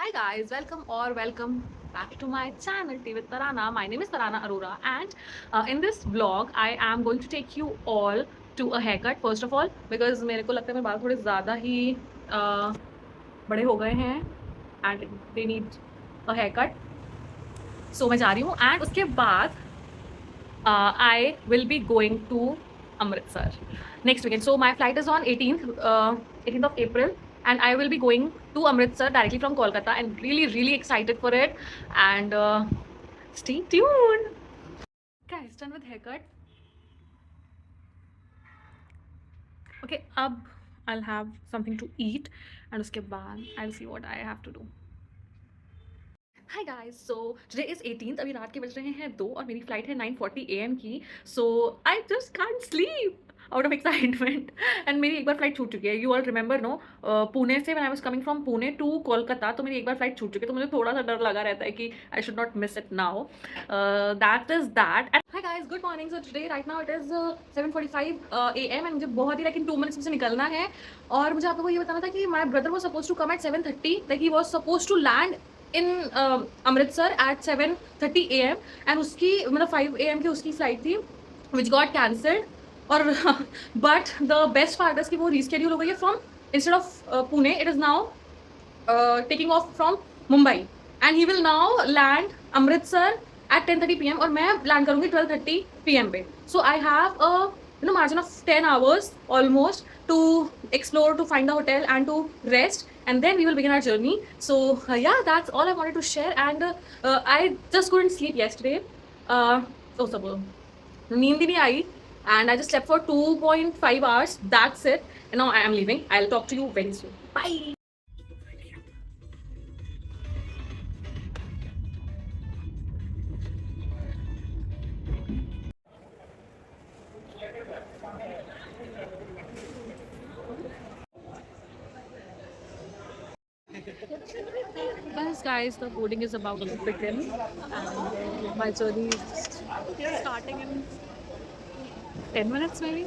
Hi guys, welcome back to my channel Tea with Tarana. My name is Tarana Arora, and in this vlog I am going to take you all to a haircut. First of all, because मेरे को लगता है मेरे बाल थोड़े ज़्यादा ही बड़े हो गए हैं and they need a haircut. So मैं जा रही हूँ and उसके बाद I will be going to Amritsar next weekend. So my flight is on 18th of April, and I will be going to Amritsar directly from Kolkata, and really excited for it. And stay tuned. Guys, done with haircut. Okay, अब I'll have something to eat, and उसके बाद I'll see what I have to do. Hi guys, so today is 18th. अभी रात के बज रहे हैं 2 और मेरी फ्लाइट है 9:40 AM की. So I just can't sleep out of excitement. And मेरी एक बार फ्लाइट छूट चुकी है. You all remember no, Pune से when I was coming from Pune to Kolkata, तो मेरी एक बार फ्लाइट छूट चुकी है. तो मुझे थोड़ा सा डर लगा रहता है कि I should not miss it now. That is that. Hi guys, good morning. So today right now it is 7:45 AM, and मुझे बहुत ही लाइक इन 2 मिनट्स में से निकलना है. और मुझे आपको ये बताना था कि my brother was suppose to come at 7:30. Like he was suppose to land in Amritsar at 7:30 AM, and उसकी मतलब 5 AM की उसकी फ्लाइट थी विच गॉट कैंसल्ड. और but the best part is कि वो रीस्केड्यूल हो गई है from instead of Pune. It is now taking off from Mumbai, and he will now land Amritsar at 10:30 PM, और मैं लैंड करूँगी 12:30 PM पे. So I have a margin of 10 hours almost to explore, to find the hotel and to rest, and then we will begin our journey. So yeah, that's all I wanted to share. And I just couldn't sleep yesterday. Oh सब नींद ही नहीं आई, and I just slept for 2.5 hours. That's it, and now I am leaving. I'll talk to you very soon. Bye. Bus guys, the boarding is about to begin, and my journey is just starting in 10 minutes maybe.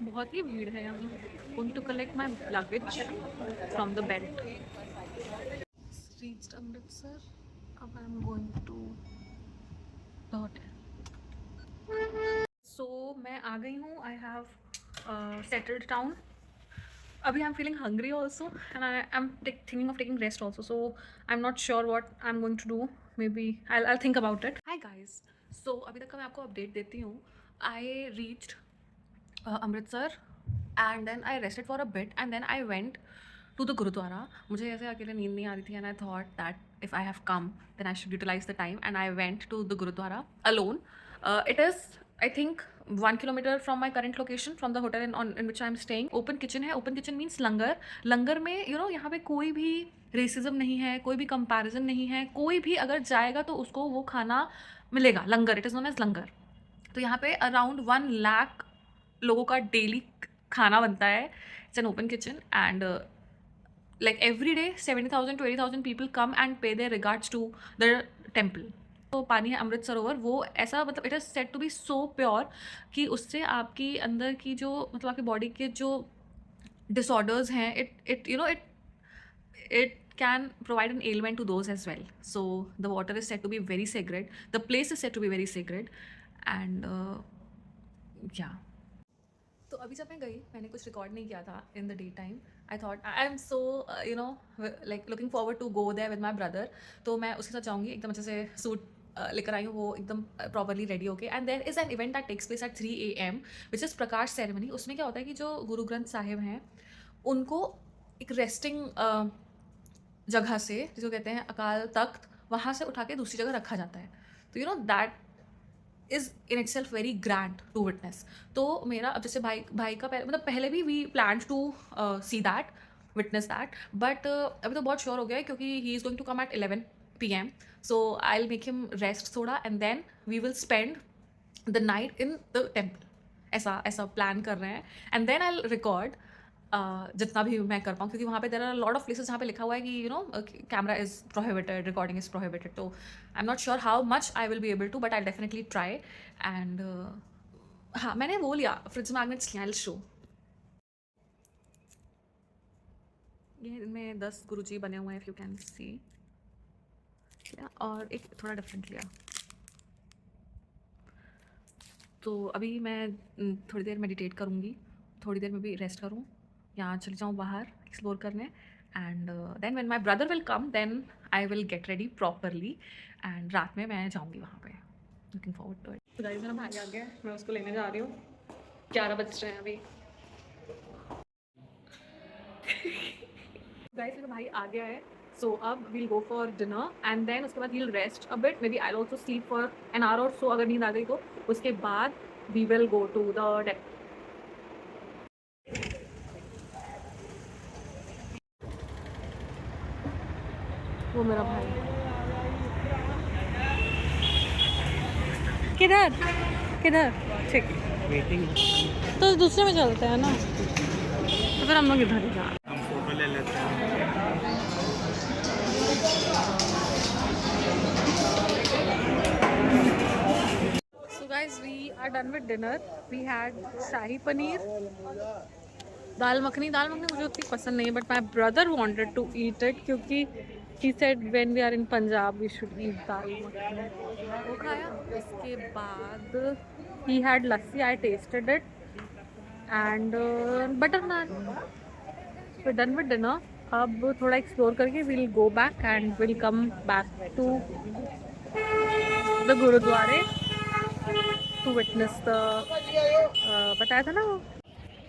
बहुत ही भीड़ है यहाँ. Going to collect my luggage from the belt. Reached Amritsar. अब I'm going to the hotel. So मैं आ गई हूँ. I have settled down. Abhi I'm feeling hungry also, and I'm thinking of taking rest also. So I'm not sure what I'm going to do. Maybe I'll think about it. Hi guys. So अभी तक का मैं आपको update देती हूँ. I reached Amritsar, and then I rested for a bit, and then I went to the gurudwara. मुझे ऐसे अकेले नींद नहीं आ रही थी, and I thought that if I have come then I should utilise the time, and I went to the gurudwara alone. It is I think 1 kilometer from my current location, from the hotel in which I am staying. Open kitchen है. Open kitchen means लंगर. लंगर में यहाँ पे कोई भी racism नहीं है, कोई भी कंपैरिजन नहीं है. कोई भी अगर जाएगा तो उसको वो खाना मिलेगा. लंगर, इट इज़ नोन एज लंगर. तो यहाँ पे अराउंड 1 लाख लोगों का डेली खाना बनता है. It's an open kitchen, and like every day 70,000 to 80,000 people come and pay their regards to the temple. तो पानी है अमृत सरोवर. वो ऐसा मतलब it is said to be so pure कि उससे आपकी अंदर की जो मतलब आपकी बॉडी के जो डिसऑर्डर्स हैं, it can provide an ailment to those as well. So the water is said to be very sacred, the place is said to be very sacred, and yeah. तो अभी जब मैं गई, मैंने कुछ रिकॉर्ड नहीं किया था in the day time. I thought I am so like looking forward to go there with my brother. तो मैं उसके साथ जाऊँगी. एकदम अच्छे से सूट लेकर आई हूँ, वो एकदम प्रॉपरली रेडी होके. And there is an event that takes place at 3 AM which is Prakash ceremony. उसमें क्या होता है कि जो गुरु ग्रंथ साहिब हैं उनको एक रेस्टिंग जगह से, जिसको कहते हैं अकाल तख्त, वहाँ से उठा के दूसरी जगह रखा जाता है. तो that is itself very grand to witness. तो मेरा अब जैसे भाई का पहले भी we plan to see that, witness that, but अभी तो बहुत श्योर हो गया है क्योंकि he is going to come at 11 PM. So I will make him rest थोड़ा, and then we will spend the night in the temple. ऐसा plan कर रहे हैं, and then I will record जितना भी मैं कर पाऊँ, क्योंकि वहाँ पे there are lot of places जहाँ पे लिखा हुआ है कि camera is prohibited, recording is prohibited. तो I am not sure how much I will be able to, but I definitely try. And हाँ, मैंने वो लिया, फ्रिज मैग्नेट्स लिया, शो। ये इनमें 10 गुरुजी बने हुए हैं, इफ़ यू कैन सी। और एक थोड़ा डिफरेंट लिया। तो अभी मैं थोड़ी देर मेडिटेट करूँगी, थोड़ी देर में भी रेस्ट करूँ, या चली जाऊँ बाहर एक्सप्लोर करने। And then when my brother will come, then I will get ready properly, and रात में मैं जाऊँगी वहाँ पे। Looking forward to it. तो गाइस, मेरा भाई आ गया है, मैं उसको लेने जा रही हूँ। 11 बज रहे हैं अभी। गाइस, मेरा भाई आ गया है, सो अब we'll go for dinner, and then उसके बाद we'll rest a bit, maybe I also sleep for an hour और सो, अगर नींद आ गई तो। उसके बाद we will go to the deck. वो मेरा भाई किधर किधर, ठीक, वेटिंग तो दूसरे में चलते हैं ना, तो फिर हम लोग इधर ही जा रहे हम फोटो ले लेते हैं। हैं। So guys, we are done with dinner. We had shahi paneer, dal makhani मुझे उतनी पसंद नहीं है, but my brother wanted to eat it, क्योंकि he said when we are in Punjab we should eat दाल मखनी। वो खाया। उसके बाद he had lassi, I tasted it, and butter naan। we're done with dinner। अब थोड़ा एक्सप्लोर करके we'll go back and we'll come back to the गुरुद्वारे to witness the बताया था ना वो।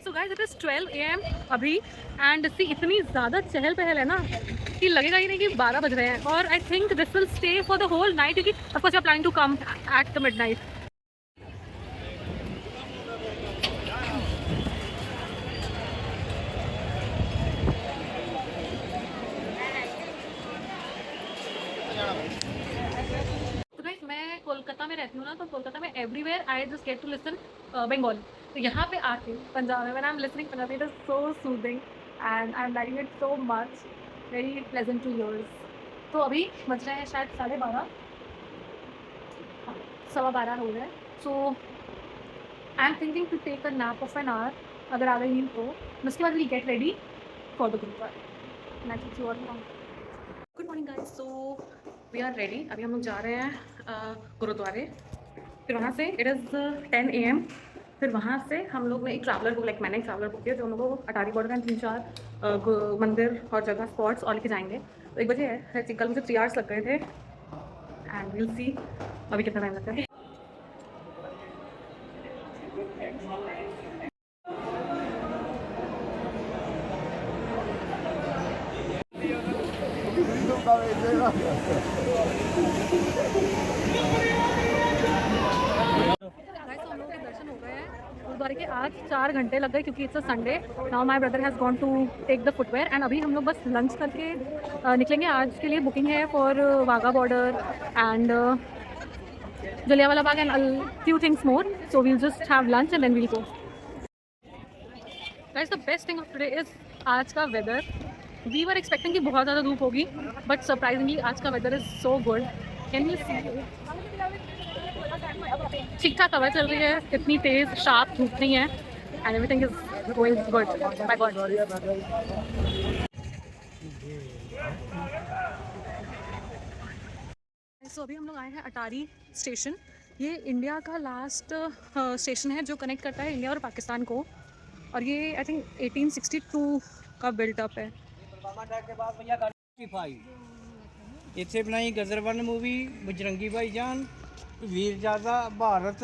So guys, it is 12 AM अभी, and इसकी इतनी ज़्यादा चहल पहल है ना कि लगेगा ही नहीं कि 12 बज रहे हैं। और I think this will stay for the whole night, क्योंकि of course you are planning to come at the midnight. तो गाइस, मैं कोलकाता में रहती हूँ ना, तो कोलकाता में everywhere I just get to listen Bengali. तो यहाँ पे आके पंजाब में when I am listening Punjabi, it is so soothing and I am liking it so much, very pleasant to ears. तो अभी बज रहे हैं शायद 12:30, 12:15 हो रहे हैं। So I am thinking to take a nap of an hour, अगर आ गई नींद तो। उसके बाद we get ready for the gurudwara. Good morning guys, so we are ready. अभी हम लोग जा रहे हैं गुरुद्वारे। फिर वहाँ से इट इज़ 10 AM। फिर वहाँ से हम लोग ने एक ट्रैवलर बुक, लाइक मैंने एक ट्रैवलर बुक किया, जो हम लोग को अटारी बॉर्डर का 3-4 मंदिर और जगह स्पॉट्स और लेके जाएंगे। तो 1 बजे है, कल मुझे 3 hours लग गए थे, एंड विल सी अभी कितना टाइम लगता है। गाइस, तो हम लोगों के दर्शन हो गए हैं गुरुद्वारे के। आज 4 घंटे लग गए, क्योंकि it's a Sunday. Now my brother has gone to take the footwear, and अभी हम लोग बस लंच करके निकलेंगे। आज के लिए बुकिंग है for Wagah border and Jallianwala Bagh and few things more. So we'll just have lunch and then we'll go. Guys, the best thing of today is आज का वेदर। वी वर एक्सपेक्टिंग कि बहुत ज़्यादा धूप होगी, बट सरप्राइजिंगली आज का weather is so good. Can you see? ठीक ठाक हवा चल रही है, इतनी तेज़ शार्प धूप नहीं है, and everything is going good by God. So अभी हम लोग आए हैं अटारी स्टेशन। ये इंडिया का लास्ट स्टेशन है जो कनेक्ट करता है इंडिया और पाकिस्तान को, और ये आई थिंक 1862 का बिल्टअप है। ਇੱਥੇ ਬਣਾਈ गजरवन मूवी, बजरंगी भाईजान, वीरजादा, भारत,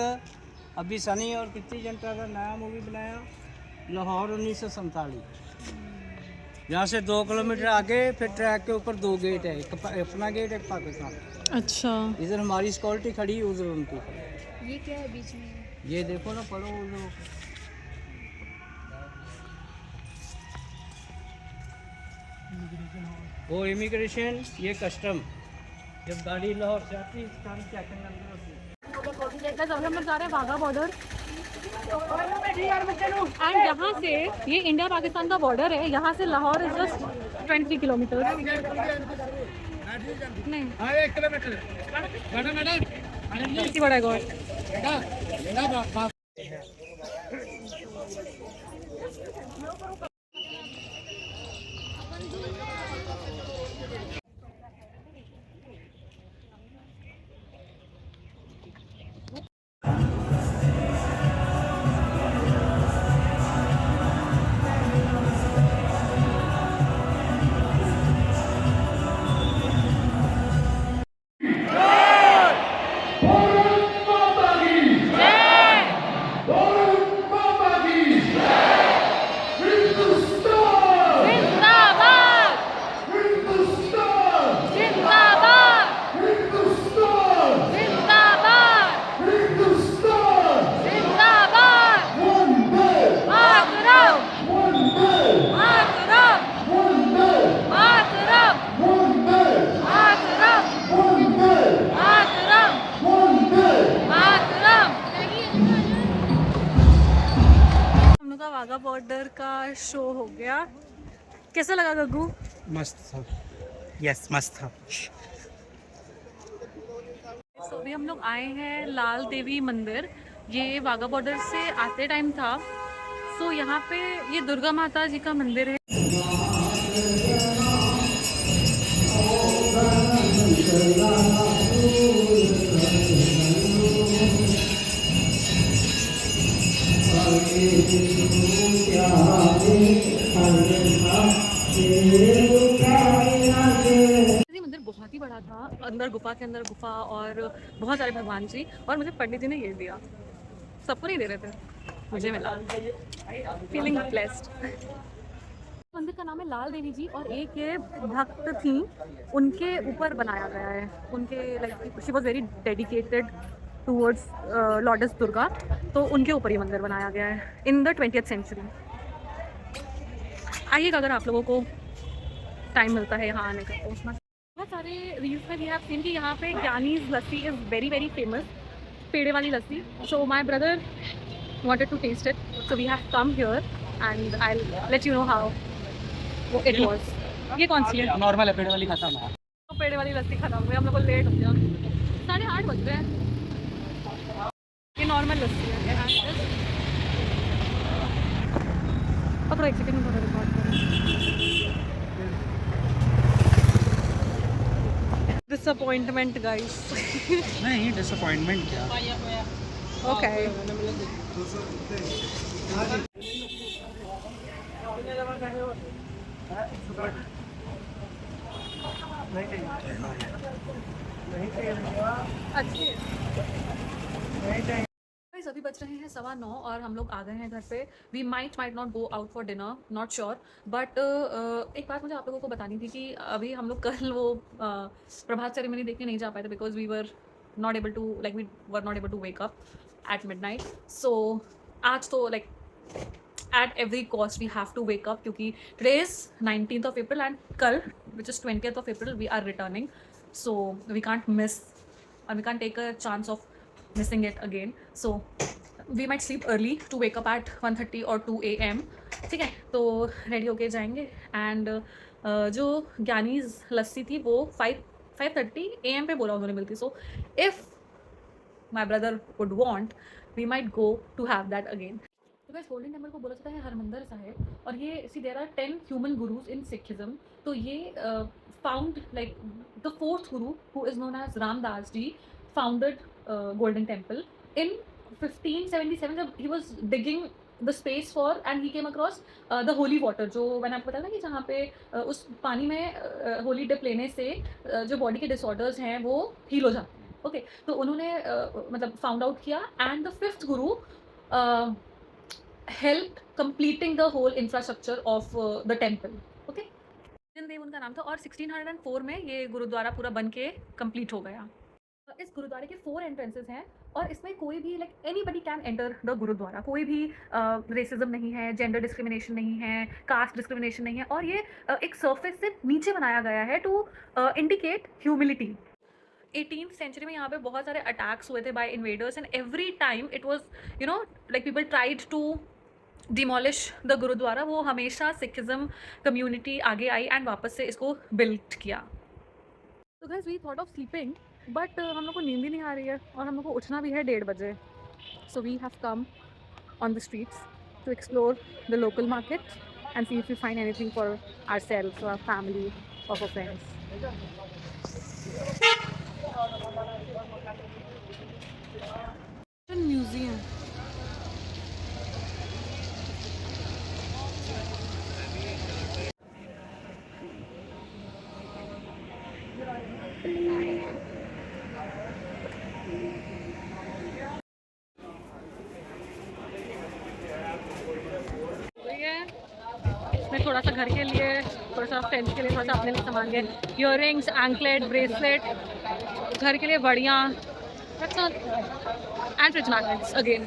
अभी सनी और कितनी जनता का नया मूवी बनाया, लाहौर 1947। यहाँ से 2 किलोमीटर आगे फिर ट्रैक के ऊपर 2 गेट है, एक अपना गेट, एक पाकिस्तान। अच्छा, इधर हमारी सिक्योरिटी खड़ी, उधर उनकी। ये क्या है बीच में? ये देखो ना, पढ़ो उधर। वो इमिग्रेशन, ये कस्टम। जब गाड़ी लाहौर से आती है, चेक करने अंदर होती है। अभी हम लोग जा रहे हैं वाघा बॉर्डर। एंड यहाँ से ये इंडिया पाकिस्तान का बॉर्डर है, यहाँ से लाहौर इज जस्ट 23 किलोमीटर। नहीं किसी बड़ा गॉड। हम लोग का वाघा बॉर्डर का शो हो गया। कैसा लगा गग्गू? मस्त था, यस मस्त था। तो अभी हम लोग आए हैं लाल देवी मंदिर। ये वाघा बॉर्डर से आते टाइम था। सो यहाँ पे ये दुर्गा माता जी का मंदिर है। ये मंदिर बहुत ही बड़ा था, अंदर गुफा के अंदर गुफा और बहुत सारे भगवान जी। और मुझे पंडित जी ने ये दिया, सबको नहीं दे रहे थे, मुझे मिला। Feeling blessed. मंदिर का नाम है लाल देवी जी और एक ये भक्त थी, उनके ऊपर बनाया गया है। उनके like she was very dedicated towards lordess Durga, तो उनके ऊपर ये मंदिर बनाया गया है इन द 20th सेंचुरी। आइएगा अगर आप लोगों को टाइम मिलता है यहाँ आने का। तो बहुत सारे रील्स में वी हैव सीन कि यहाँ पे Gyani's lassi is very very famous, पेड़े वाली लस्सी। So my brother wanted to taste it, so we have come here and I'll let you know how it was. ये कौन सी है? नॉर्मल है, पेड़ वाली खत्म है। तो पेड़े वाली लस्सी खत्म हुई, हम लोग को लेट हो गया, 8:30 बज रहे हैं। ये नॉर्मल लस्सी है। और थोड़ा एक सेकंड में थोड़ा रिकॉर्ड करें। Disappointment guys. नहीं डिसअपॉइंटमेंट क्या, ओके अच्छी। अभी बज रहे हैं 9:15 और हम लोग आ गए हैं घर पे। We might not go out for dinner, not sure, but एक बात मुझे आप लोगों को बतानी थी कि अभी हम लोग कल वो प्रभात सेरेमनी देखने नहीं जा पाए थे because we were not able to wake up at midnight. So आज तो like at every cost we have to wake up क्योंकि today is 19th of April and कल which is 20th of April we are returning, so we can't miss and we can't take a chance of missing it again. So we might sleep early to wake up at 1:30 or 2 AM. ठीक है, तो ready होके जाएंगे। And जो ज्ञानीज लस्सी थी वो 5:30 AM पे बोला उन्होंने मिलती। So if my brother would want we might go to have that again. तो गाइस गोल्डन टेम्पल को बोला जाता है हरमंदिर साहिब, और ये see there are 10 human gurus in Sikhism. तो ये found like the fourth guru who is known as Ramdas ji founded golden temple in 1577 जब he was digging the space for and he came across the holy water. जो मैंने आपको बताया ना कि जहाँ पे उस पानी में होली डिप लेने से जो बॉडी के डिसऑर्डर्स हैं वो हील हो जाते हैं। ओके, तो उन्होंने मतलब फाउंड आउट किया and the fifth Guru helped completing the whole infrastructure of the temple. Okay, देव उनका नाम था और 1604 में ये गुरुद्वारा पूरा बन के कंप्लीट हो गया। इस गुरुद्वारे के 4 एंट्रेंसेस हैं और इसमें कोई भी like anybody can enter the gurudwara. कोई भी रेसिज्म नहीं है, जेंडर डिस्क्रिमिनेशन नहीं है, कास्ट डिस्क्रिमिनेशन नहीं है, और ये एक सरफेस से नीचे बनाया गया है to indicate humility. 18th century में यहाँ पे बहुत सारे अटैक्स हुए थे by invaders and every time it was you know like people tried to demolish the gurudwara. वो हमेशा सिखिज्म कम्युनिटी आगे आई एंड वापस से इसको बिल्ड किया. तो guys we thought of sleeping but हम लोग को नींद ही नहीं आ रही है और हम लोग को उठना भी है 1:30 बजे. So we have come on the streets to explore the local market and see if we find anything for ourselves or our family or for friends. Museum. मैं थोड़ा सा घर के लिए, थोड़ा सा फ्रेंड्स के लिए, थोड़ा सा अपने लिए सामान लिए. इयररिंग्स, एंकलेट, ब्रेसलेट, घर के लिए बढ़िया. That's all. And fridge magnets again.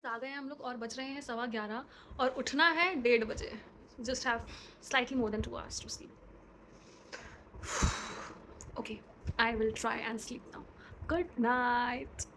आ गए हैं हम लोग और बज रहे हैं 11:15 और उठना है 1:30 बजे. Just have slightly more than 2 hours to sleep. Okay, I will try and sleep now. Good night.